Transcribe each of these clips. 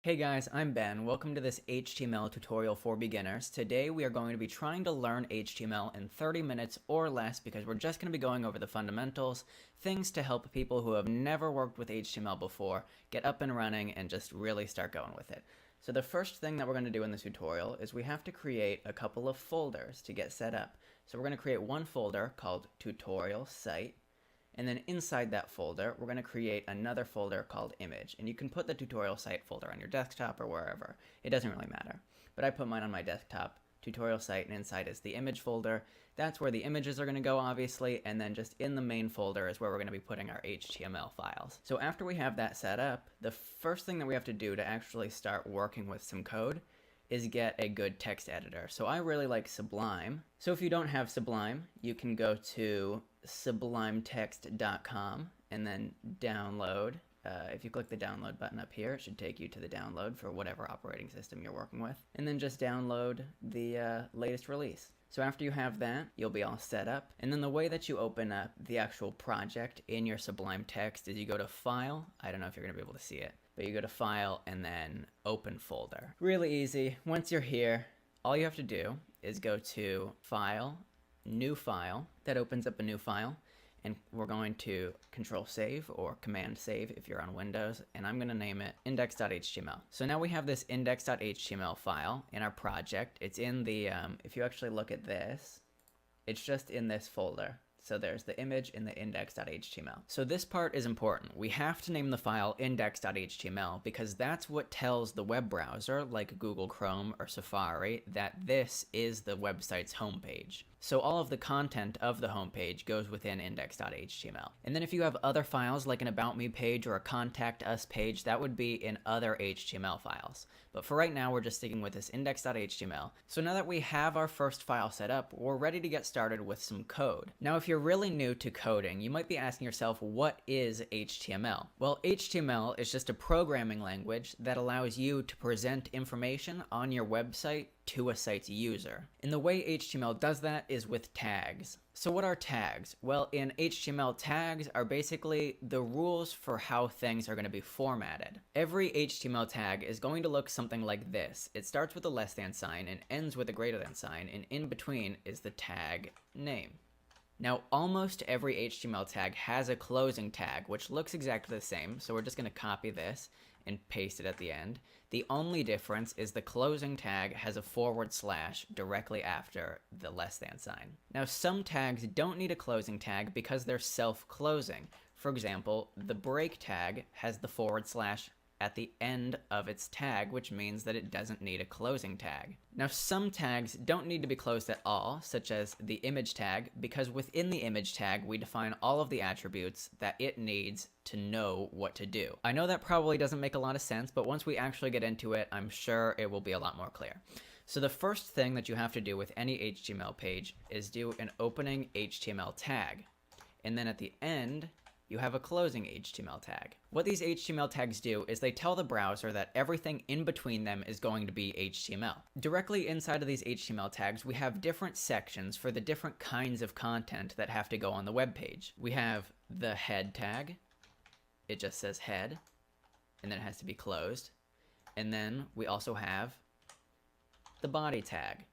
Hey guys, I'm Ben. Welcome to this HTML tutorial for beginners. Today we are going to be trying to learn HTML in 30 minutes or less because we're just going to be going over the fundamentals, things to help people who have never worked with HTML before get up and running and just really start going with it. So the first thing that we're going to do in this tutorial is we have to create a couple of folders to get set up. So we're going to create one folder called tutorial site. And then inside that folder, we're going to create another folder called image. And you can put the tutorial site folder on your desktop or wherever. It doesn't really matter. But I put mine on my desktop, tutorial site, and inside is the image folder. That's where the images are going to go, obviously. And then just in the main folder is where we're going to be putting our HTML files. So after we have that set up, the first thing that we have to do to actually start working with some code is get a good text editor. So I really like Sublime. So if you don't have Sublime, you can go to sublimetext.com and then download. If you click the download button up here, it should take you to the download for whatever operating system you're working with. And then just download the latest release. So after you have that, you'll be all set up. And then the way that you open up the actual project in your Sublime Text is you go to File. I don't know if you're going to be able to see it, but you go to File and then Open Folder. Really easy. Once you're here, all you have to do is go to File, New File. That opens up a new file. And we're going to Control Save or Command Save if you're on Windows, and I'm going to name it index.html. So now we have this index.html file in our project. It's in the, if you actually look at this, it's just in this folder. So there's the image in the index.html. So this part is important. We have to name the file index.html because that's what tells the web browser, like Google Chrome or Safari, that this is the website's homepage. So all of the content of the homepage goes within index.html. And then if you have other files like an About Me page or a Contact Us page, that would be in other HTML files. But for right now, we're just sticking with this index.html. So now that we have our first file set up, we're ready to get started with some code. Now, if you're really new to coding, you might be asking yourself, what is HTML? Well, HTML is just a programming language that allows you to present information on your website to a site's user. And the way HTML does that is with tags. So what are tags? Well, in HTML, tags are basically the rules for how things are going to be formatted. Every HTML tag is going to look something like this. It starts with a less than sign and ends with a greater than sign, and in between is the tag name. Now, almost every HTML tag has a closing tag, which looks exactly the same, so we're just going to copy this and paste it at the end. The only difference is the closing tag has a / directly after the less than sign. Now, some tags don't need a closing tag because they're self-closing. For example, the break tag has the / at the end of its tag, which means that it doesn't need a closing tag. Now, some tags don't need to be closed at all, such as the image tag, because within the image tag, we define all of the attributes that it needs to know what to do. I know that probably doesn't make a lot of sense, but once we actually get into it, I'm sure it will be a lot more clear. So the first thing that you have to do with any HTML page is do an opening HTML tag. And then at the end, you have a closing HTML tag. What these HTML tags do is they tell the browser that everything in between them is going to be HTML. Directly inside of these HTML tags, we have different sections for the different kinds of content that have to go on the web page. We have the head tag. It just says head, and then it has to be closed. And then we also have the body tag.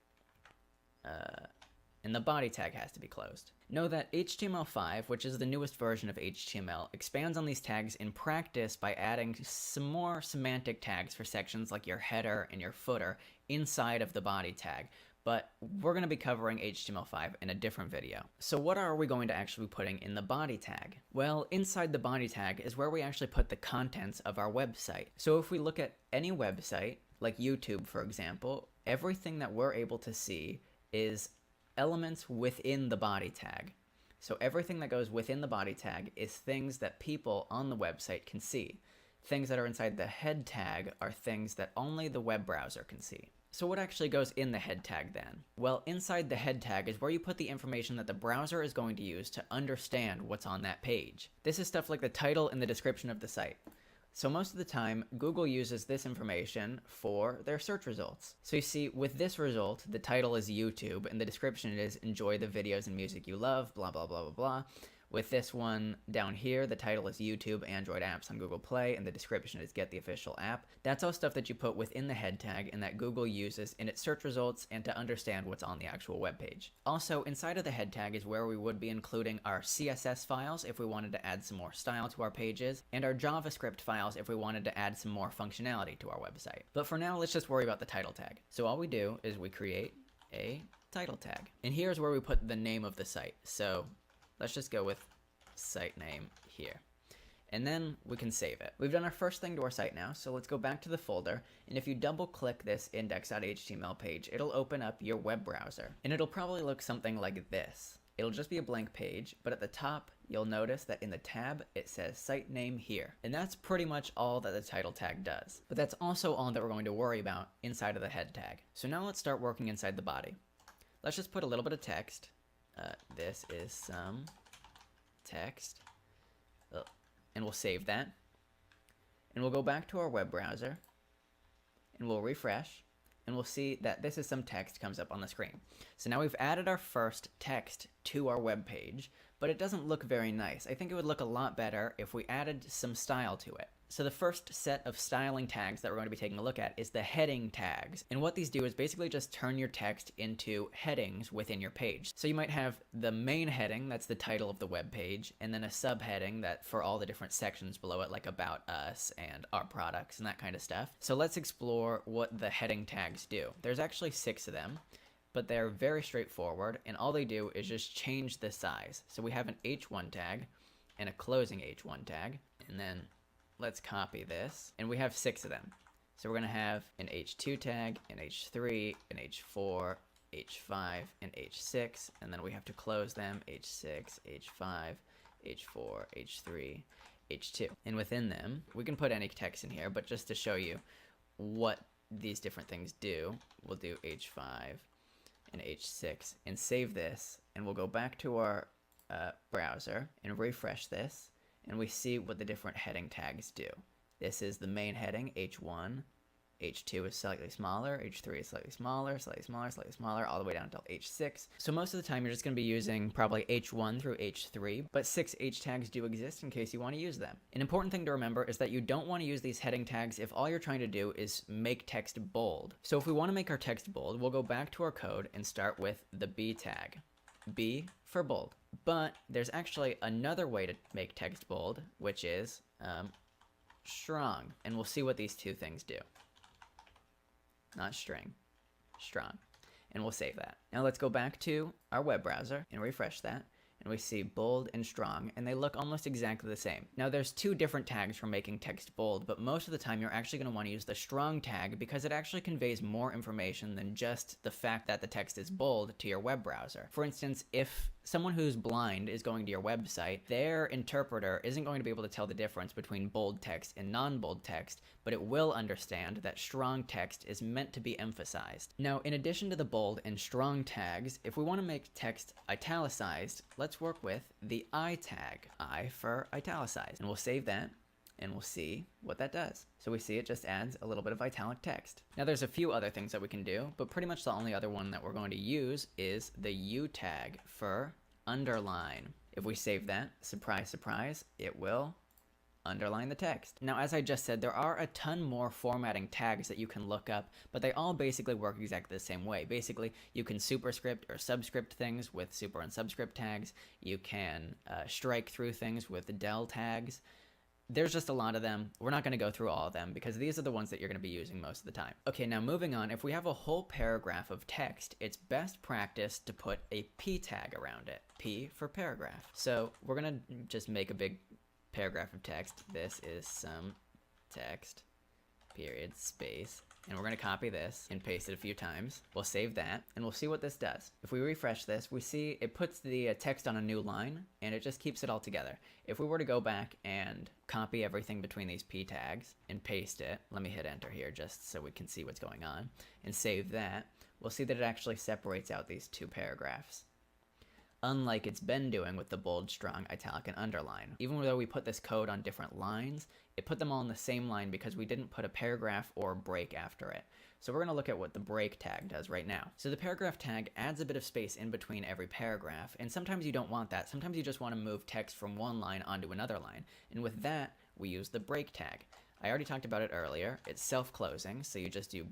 And the body tag has to be closed. Know that HTML5, which is the newest version of HTML, expands on these tags in practice by adding some more semantic tags for sections like your header and your footer inside of the body tag. But we're going to be covering HTML5 in a different video. So what are we going to actually be putting in the body tag? Well, inside the body tag is where we actually put the contents of our website. So if we look at any website, like YouTube, for example, everything that we're able to see is elements within the body tag. So everything that goes within the body tag is things that people on the website can see. Things that are inside the head tag are things that only the web browser can see. So what actually goes in the head tag then? Well, inside the head tag is where you put the information that the browser is going to use to understand what's on that page. This is stuff like the title and the description of the site. So most of the time, Google uses this information for their search results. So you see, with this result, the title is YouTube, and the description is enjoy the videos and music you love, blah, blah, blah, blah, blah. With this one down here, the title is YouTube Android Apps on Google Play, and the description is Get the Official App. That's all stuff that you put within the head tag and that Google uses in its search results and to understand what's on the actual web page. Also, inside of the head tag is where we would be including our CSS files if we wanted to add some more style to our pages, and our JavaScript files if we wanted to add some more functionality to our website. But for now, let's just worry about the title tag. So all we do is we create a title tag. And here's where we put the name of the site. So let's just go with site name here. And then we can save it. We've done our first thing to our site now, so let's go back to the folder, and if you double click this index.html page, it'll open up your web browser. And it'll probably look something like this. It'll just be a blank page, but at the top, you'll notice that in the tab, it says site name here. And that's pretty much all that the title tag does. But that's also all that we're going to worry about inside of the head tag. So now let's start working inside the body. Let's just put a little bit of text. This is some text. And we'll save that. And we'll go back to our web browser. And we'll refresh. And we'll see that this is some text comes up on the screen. So now we've added our first text to our web page, but it doesn't look very nice. I think it would look a lot better if we added some style to it. So the first set of styling tags that we're going to be taking a look at is the heading tags. And what these do is basically just turn your text into headings within your page. So you might have the main heading, that's the title of the web page, and then a subheading that for all the different sections below it, like about us and our products and that kind of stuff. So let's explore what the heading tags do. There's actually 6 of them, but they're very straightforward, and all they do is just change the size. So we have an H1 tag and a closing H1 tag, and then let's copy this, and we have 6 of them. So we're going to have an H2 tag, an H3, an H4, H5, and H6, and then we have to close them, H6, H5, H4, H3, H2. And within them, we can put any text in here, but just to show you what these different things do, we'll do H5 and H6 and save this, and we'll go back to our browser and refresh this, and we see what the different heading tags do. This is the main heading, H1. H2 is slightly smaller, H3 is slightly smaller, slightly smaller, slightly smaller, all the way down until H6. So most of the time you're just going to be using probably H1 through H3, but 6 H tags do exist in case you want to use them. An important thing to remember is that you don't want to use these heading tags if all you're trying to do is make text bold. So if we want to make our text bold, we'll go back to our code and start with the B tag. B for bold. But there's actually another way to make text bold, which is strong. And we'll see what these two things do. Not string, strong. And we'll save that. Now let's go back to our web browser and refresh that. And we see bold and strong, and they look almost exactly the same. Now there's 2 different tags for making text bold, but most of the time you're actually going to want to use the strong tag because it actually conveys more information than just the fact that the text is bold to your web browser. For instance, if someone who's blind is going to your website, their interpreter isn't going to be able to tell the difference between bold text and non-bold text, but it will understand that strong text is meant to be emphasized. Now, in addition to the bold and strong tags, if we want to make text italicized, let's work with the I tag, I for italicized, and we'll save that. And we'll see what that does. So we see it just adds a little bit of italic text. Now there's a few other things that we can do, but pretty much the only other one that we're going to use is the U tag for underline. If we save that, surprise, surprise, it will underline the text. Now, as I just said, there are a ton more formatting tags that you can look up, but they all basically work exactly the same way. Basically, you can superscript or subscript things with super and subscript tags. You can strike through things with del tags. There's just a lot of them. We're not going to go through all of them because these are the ones that you're going to be using most of the time. Okay, now moving on, if we have a whole paragraph of text, it's best practice to put a P tag around it. P for paragraph. So we're going to just make a big paragraph of text. This is some text, period, space. And we're going to copy this and paste it a few times. We'll save that, and we'll see what this does. If we refresh this, we see it puts the text on a new line, and it just keeps it all together. If we were to go back and copy everything between these P tags and paste it, let me hit enter here just so we can see what's going on, and save that, we'll see that it actually separates out these 2 paragraphs. Unlike it's been doing with the bold, strong, italic, and underline. Even though we put this code on different lines, it put them all in the same line because we didn't put a paragraph or a break after it. So we're going to look at what the break tag does right now. So the paragraph tag adds a bit of space in between every paragraph, and sometimes you don't want that. Sometimes you just want to move text from one line onto another line. And with that, we use the break tag. I already talked about it earlier. It's self-closing, so you just do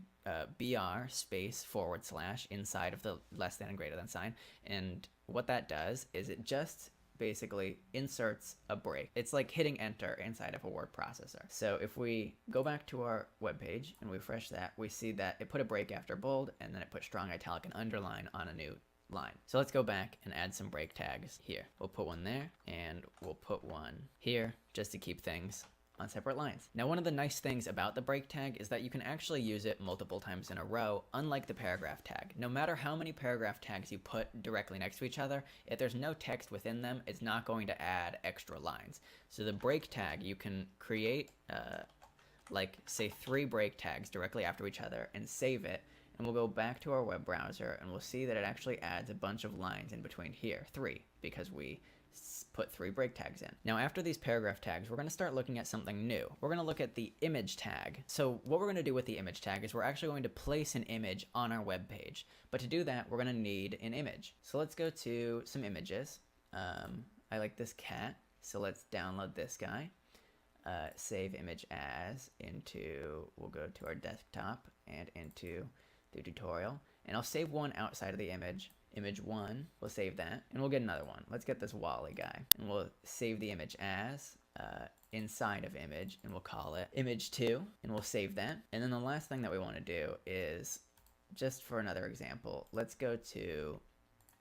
BR space / inside of the less than and greater than sign. And what that does is it just basically inserts a break. It's like hitting enter inside of a word processor. So if we go back to our web page and we refresh that, we see that it put a break after bold, and then it put strong italic and underline on a new line. So let's go back and add some break tags here. We'll put one there, and we'll put one here just to keep things on separate lines. Now, one of the nice things about the break tag is that you can actually use it multiple times in a row, unlike the paragraph tag. No matter how many paragraph tags you put directly next to each other, if there's no text within them, it's not going to add extra lines. So the break tag, you can create like say 3 break tags directly after each other and save it, and we'll go back to our web browser and we'll see that it actually adds a bunch of lines in between here, 3, because we put 3 break tags in. Now, after these paragraph tags, we're going to start looking at something new. We're going to look at the image tag. So what we're going to do with the image tag is we're actually going to place an image on our web page. But to do that, we're going to need an image. So let's go to some images. I like this cat, so let's download this guy. Save image as into, we'll go to our desktop and into the tutorial. And I'll save one outside of the image. Image 1, we'll save that, and we'll get another one. Let's get this Wally guy, and we'll save the image as inside of image, and we'll call it image 2, and we'll save that. And then the last thing that we want to do is, just for another example, let's go to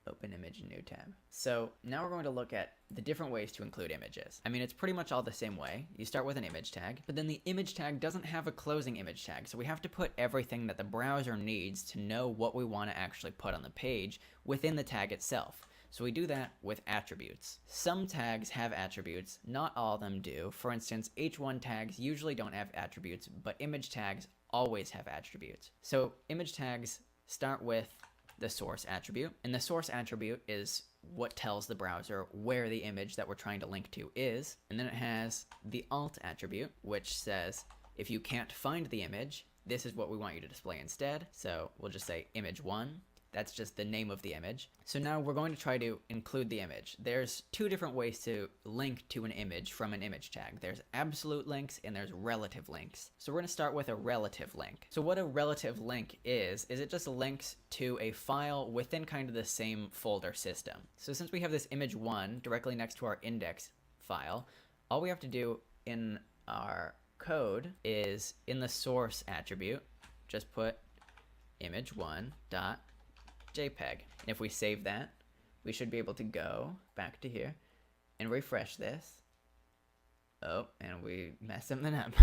open image new tab. So now we're going to look at the different ways to include images. I mean, it's pretty much all the same way. You start with an image tag, but then the image tag doesn't have a closing image tag, so we have to put everything that the browser needs to know what we want to actually put on the page within the tag itself. So we do that with attributes. Some tags have attributes, not all of them do. For instance, H1 tags usually don't have attributes, but image tags always have attributes. So image tags start with the source attribute, and the source attribute is what tells the browser where the image that we're trying to link to is. And then it has the alt attribute, which says if you can't find the image, this is what we want you to display instead. So we'll just say image 1. That's just the name of the image. So now we're going to try to include the image. There's 2 different ways to link to an image from an image tag. There's absolute links and there's relative links. So we're going to start with a relative link. So what a relative link is it just links to a file within kind of the same folder system. So since we have this image 1 directly next to our index file, all we have to do in our code is in the source attribute, just put image1 dot JPEG. And if we save that, we should be able to go back to here and refresh this. Oh, and we messed something up.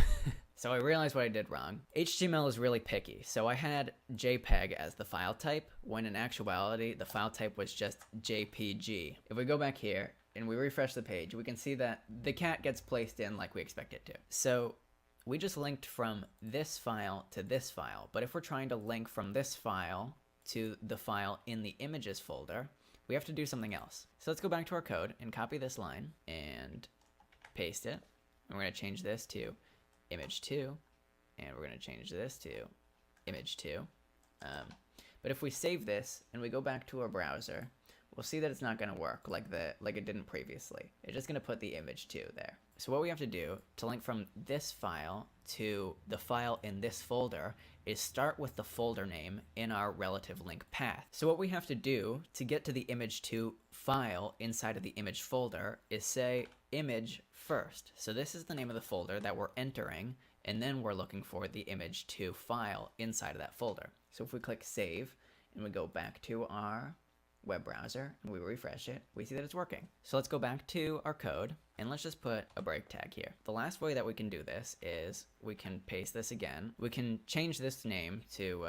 So I realized what I did wrong. HTML is really picky. So I had JPEG as the file type, when in actuality, the file type was just JPG. If we go back here and we refresh the page, we can see that the cat gets placed in like we expect it to. So we just linked from this file to this file. But if we're trying to link from this file to the file in the images folder, we have to do something else. So let's go back to our code and copy this line and paste it. And we're going to change this to image 2, and we're going to change this to image 2. But if we save this and we go back to our browser, we'll see that it's not going to work like it didn't previously. It's just going to put the image 2 there. So what we have to do to link from this file to the file in this folder is start with the folder name in our relative link path. So what we have to do to get to the image2 file inside of the image folder is say image first. So this is the name of the folder that we're entering, and then we're looking for the image2 file inside of that folder. So if we click save and we go back to our web browser and we refresh it, we see that it's working. So let's go back to our code and let's just put a break tag here. The last way that we can do this is we can paste this again. We can change this name to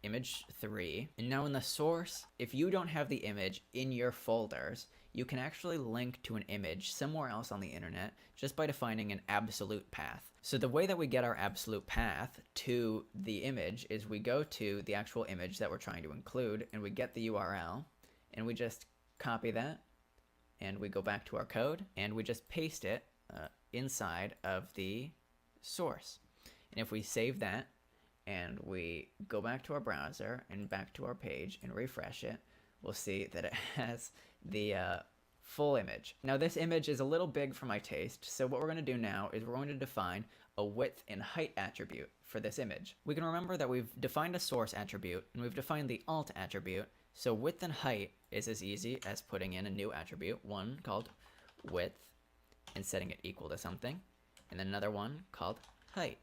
image 3. And now in the source, if you don't have the image in your folders, you can actually link to an image somewhere else on the internet just by defining an absolute path. So the way that we get our absolute path to the image is we go to the actual image that we're trying to include and we get the URL and we just copy that and we go back to our code and we just paste it inside of the source. And if we save that and we go back to our browser and back to our page and refresh it, we'll see that it has the full image. Now this image is a little big for my taste, so what we're going to do now is we're going to define a width and height attribute for this image. We can remember that we've defined a source attribute and we've defined the alt attribute, so width and height is as easy as putting in a new attribute, one called width and setting it equal to something, and then another one called height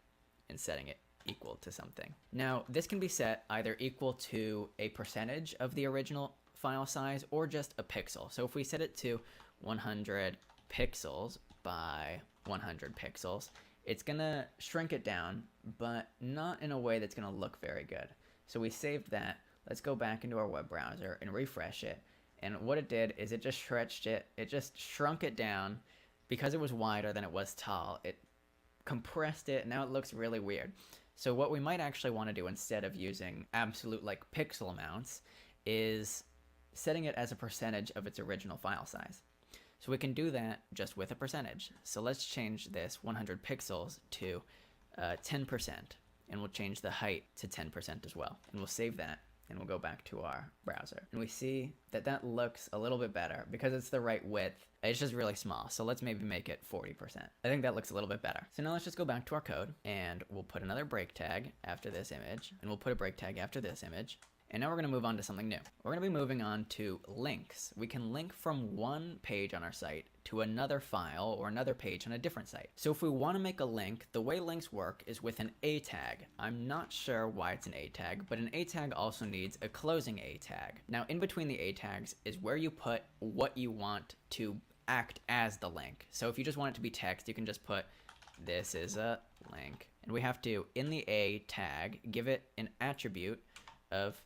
and setting it equal to something. Now this can be set either equal to a percentage of the original file size or just a pixel. So if we set it to 100 pixels by 100 pixels, it's gonna shrink it down, but not in a way that's gonna look very good. So we saved that. Let's go back into our web browser and refresh it. And what it did is it just stretched it. It just shrunk it down because it was wider than it was tall. It compressed it. Now it looks really weird. So what we might actually want to do instead of using absolute like pixel amounts is setting it as a percentage of its original file size. So we can do that just with a percentage. So let's change this 100 pixels to 10%, and we'll change the height to 10% as well. And we'll save that, and we'll go back to our browser. And we see that that looks a little bit better because it's the right width. It's just really small. So let's maybe make it 40%. I think that looks a little bit better. So now let's just go back to our code, and we'll put another break tag after this image, and we'll put a break tag after this image. And now we're going to move on to something new. We're going to be moving on to links. We can link from one page on our site to another file or another page on a different site. So if we want to make a link, the way links work is with an A tag. I'm not sure why it's an A tag, but an A tag also needs a closing A tag. Now in between the A tags is where you put what you want to act as the link. So if you just want it to be text, you can just put this is a link. And we have to, in the A tag, give it an attribute of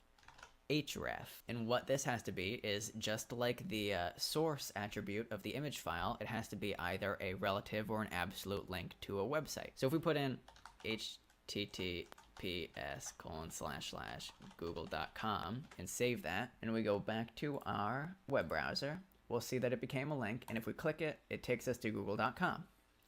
href. And what this has to be is just like the source attribute of the image file, it has to be either a relative or an absolute link to a website. So if we put in https://google.com and save that, and we go back to our web browser, we'll see that it became a link, and if we click it, it takes us to google.com.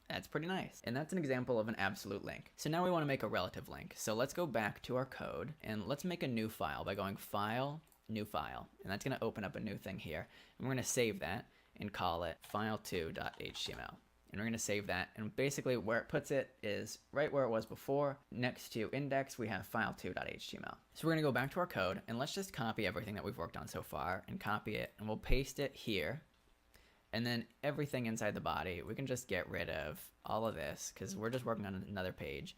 That's pretty nice. And that's an example of an absolute link. So now we want to make a relative link. So let's go back to our code and let's make a new file by going File, New File. And that's going to open up a new thing here. And we're going to save that and call it file2.html. And we're going to save that. And basically where it puts it is right where it was before. Next to index, we have file2.html. So we're going to go back to our code and let's just copy everything that we've worked on so far and copy it. And we'll paste it here. And then everything inside the body, we can just get rid of all of this because we're just working on another page.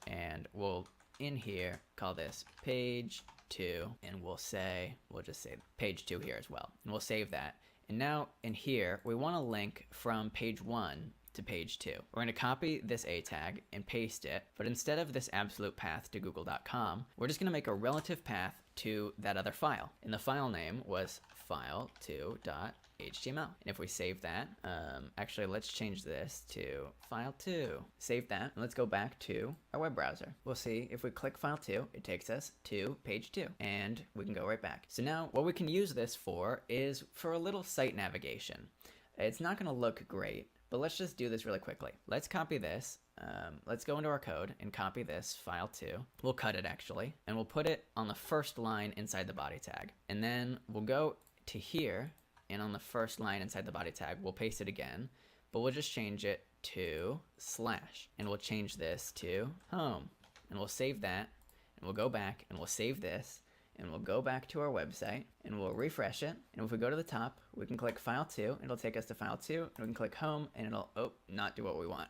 And we'll, in here, call this page 2. And we'll just say page 2 here as well. And we'll save that. And now in here, we want to link from page 1 to page 2. We're going to copy this A tag and paste it. But instead of this absolute path to google.com, we're just going to make a relative path to that other file. And the file name was file2.html. And if we save that, actually let's change this to file2. Save that, and let's go back to our web browser. We'll see if we click file2, it takes us to page 2, and we can go right back. So now what we can use this for is for a little site navigation. It's not going to look great, but let's just do this really quickly. Let's copy this. Let's go into our code and copy this file2. We'll cut it actually, and we'll put it on the first line inside the body tag. And then we'll go to here, and on the first line inside the body tag, we'll paste it again, but we'll just change it to / and we'll change this to home, and we'll save that, and we'll go back and we'll save this, and we'll go back to our website and we'll refresh it. And if we go to the top, we can click file 2, it'll take us to file 2, and we can click home and it'll, not do what we want.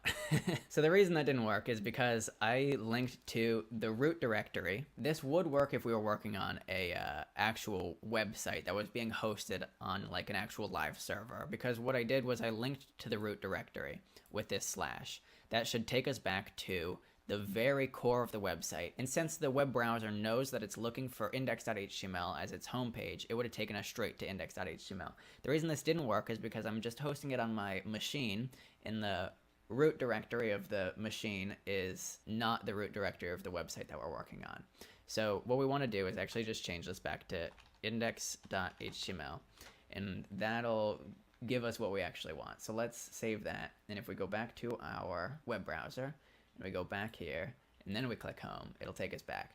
So the reason that didn't work is because I linked to the root directory. This would work if we were working on a actual website that was being hosted on like an actual live server, because what I did was I linked to the root directory with this / that should take us back to the very core of the website. And since the web browser knows that it's looking for index.html as its homepage, it would have taken us straight to index.html. The reason this didn't work is because I'm just hosting it on my machine, and the root directory of the machine is not the root directory of the website that we're working on. So what we want to do is actually just change this back to index.html, and that'll give us what we actually want. So let's save that. And if we go back to our web browser and we go back here and then we click home, it'll take us back.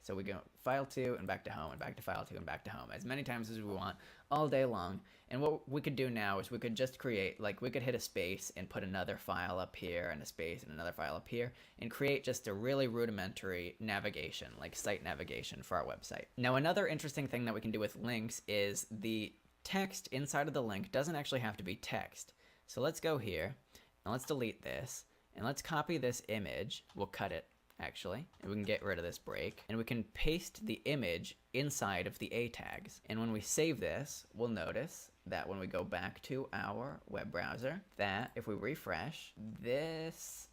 So we go file 2 and back to home and back to file 2 and back to home as many times as we want all day long. And what we could do now is we could just create, like we could hit a space and put another file up here and a space and another file up here and create just a really rudimentary navigation, like site navigation for our website. Now another interesting thing that we can do with links is the text inside of the link doesn't actually have to be text. So let's go here and let's delete this and let's copy this image. We'll cut it actually, and we can get rid of this break, and we can paste the image inside of the A tags. And when we save this, we'll notice that when we go back to our web browser, that if we refresh, this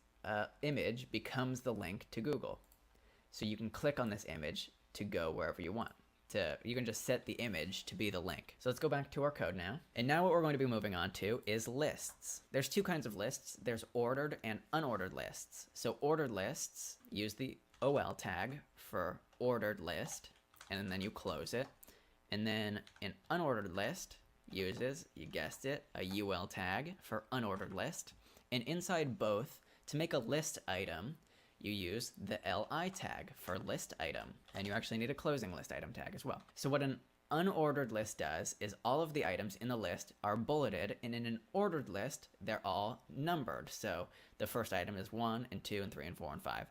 image becomes the link to Google. So you can click on this image to go wherever you want. You can just set the image to be the link. So let's go back to our code now. And now what we're going to be moving on to is lists. There's two kinds of lists. There's ordered and unordered lists. So ordered lists use the OL tag for ordered list, and then you close it. And then an unordered list uses, you guessed it, a UL tag for unordered list. And inside both, to make a list item, you use the LI tag for list item, and you actually need a closing list item tag as well. So what an unordered list does is all of the items in the list are bulleted, and in an ordered list, they're all numbered. So the first item is 1 and 2 and 3 and 4 and 5,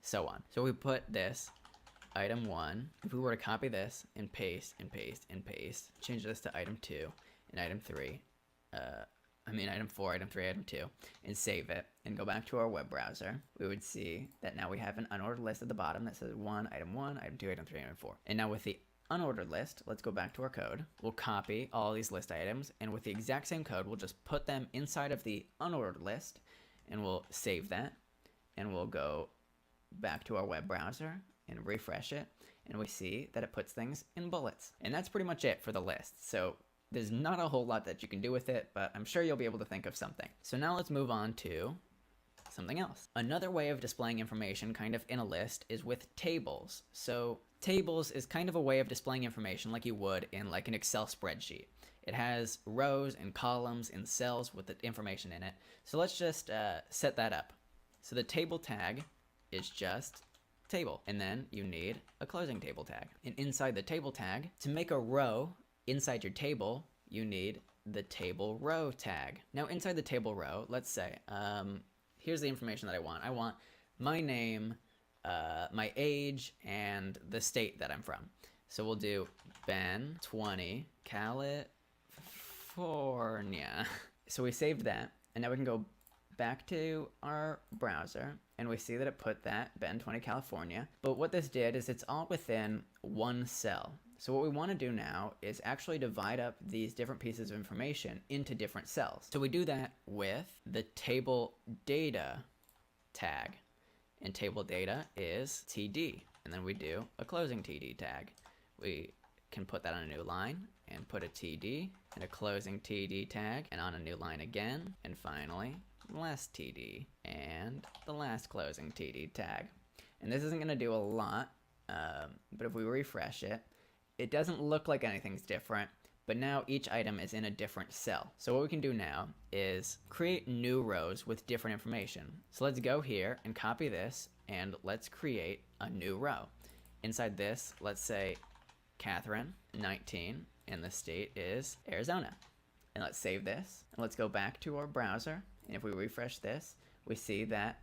so on. So we put this item 1, if we were to copy this and paste and paste and paste, change this to item 2 and item 3, item 4, item 3, item 2, and save it, and go back to our web browser, we would see that now we have an unordered list at the bottom that says 1, item 2, item 3, item 4. And now with the unordered list, let's go back to our code. We'll copy all these list items, and with the exact same code, we'll just put them inside of the unordered list, and we'll save that, and we'll go back to our web browser and refresh it, and we see that it puts things in bullets. And that's pretty much it for the list. So there's not a whole lot that you can do with it, but I'm sure you'll be able to think of something. So now let's move on to something else. Another way of displaying information kind of in a list is with tables. So tables is kind of a way of displaying information like you would in like an Excel spreadsheet. It has rows and columns and cells with the information in it. So let's just set that up. So the table tag is just table, and then you need a closing table tag. And inside the table tag, to make a row inside your table, you need the table row tag. Now inside the table row, let's say, here's the information that I want. I want my name, my age, and the state that I'm from. So we'll do Ben 20, California. So we saved that, and now we can go back to our browser, and we see that it put that Ben 20, California. But what this did is it's all within one cell. So what we want to do now is actually divide up these different pieces of information into different cells. So we do that with the table data tag, and table data is TD, and then we do a closing TD tag. We can put that on a new line and put a TD and a closing TD tag, and on a new line again, and finally last TD and the last closing TD tag. And this isn't going to do a lot, but if we refresh it, it doesn't look like anything's different, but now each item is in a different cell. So what we can do now is create new rows with different information. So let's go here and copy this, and let's create a new row. Inside this, let's say Catherine, 19, and the state is Arizona. And let's save this, and let's go back to our browser, and if we refresh this, we see that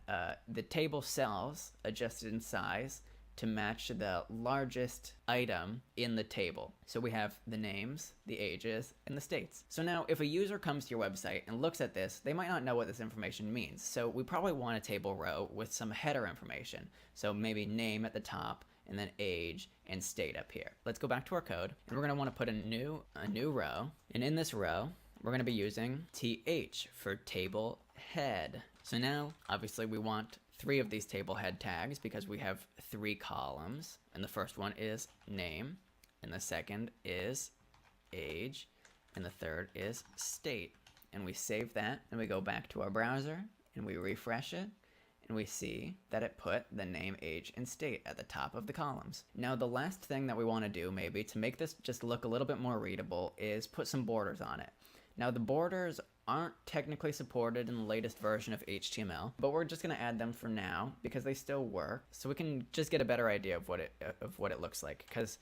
the table cells adjusted in size to match the largest item in the table. So we have the names, the ages, and the states. So now if a user comes to your website and looks at this, they might not know what this information means. So we probably want a table row with some header information. So maybe name at the top, and then age and state up here. Let's go back to our code, and we're gonna wanna put a new row. And in this row, we're gonna be using TH for table head. So now, obviously we want 3 of these table head tags because we have 3 columns, and the first one is name, and the second is age, and the third is state. And we save that, and we go back to our browser, and we refresh it, and we see that it put the name, age, and state at the top of the columns. Now the last thing that we want to do maybe to make this just look a little bit more readable is put some borders on it. Now the borders aren't technically supported in the latest version of HTML, but we're just going to add them for now because they still work, so we can just get a better idea of what it looks like. Because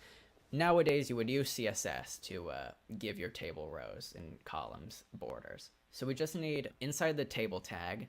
nowadays you would use CSS to give your table rows and columns borders. So we just need, inside the table tag,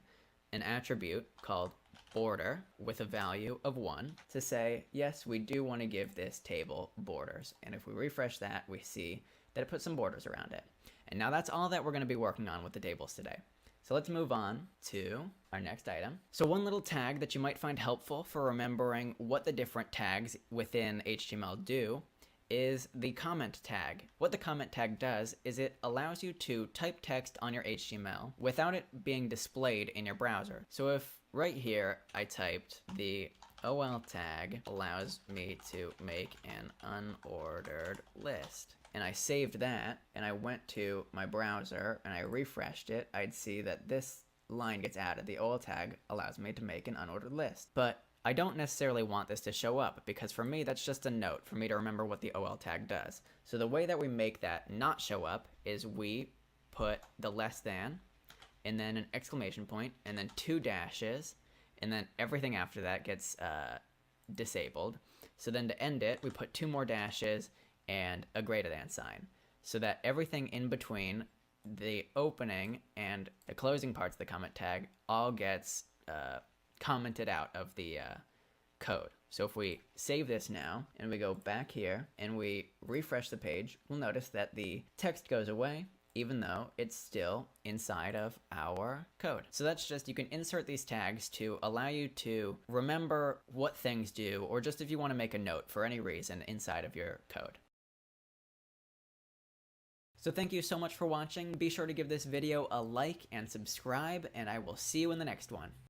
an attribute called border with a value of 1 to say, yes, we do want to give this table borders. And if we refresh that, we see that it puts some borders around it. And now that's all that we're going to be working on with the tables today. So let's move on to our next item. So one little tag that you might find helpful for remembering what the different tags within HTML do is the comment tag. What the comment tag does is it allows you to type text on your HTML without it being displayed in your browser. So if right here I typed the OL tag allows me to make an unordered list, and I saved that and I went to my browser and I refreshed it, I'd see that this line gets added. The OL tag allows me to make an unordered list. But I don't necessarily want this to show up because for me that's just a note for me to remember what the OL tag does. So the way that we make that not show up is we put the less than and then an exclamation point and then 2 dashes and then everything after that gets disabled. So then to end it we put 2 more dashes and a greater than sign so that everything in between the opening and the closing parts of the comment tag all gets commented out of the code. So if we save this now and we go back here and we refresh the page, we'll notice that the text goes away even though it's still inside of our code. So that's just, you can insert these tags to allow you to remember what things do, or just if you want to make a note for any reason inside of your code. So thank you so much for watching. Be sure to give this video a like and subscribe, and I will see you in the next one.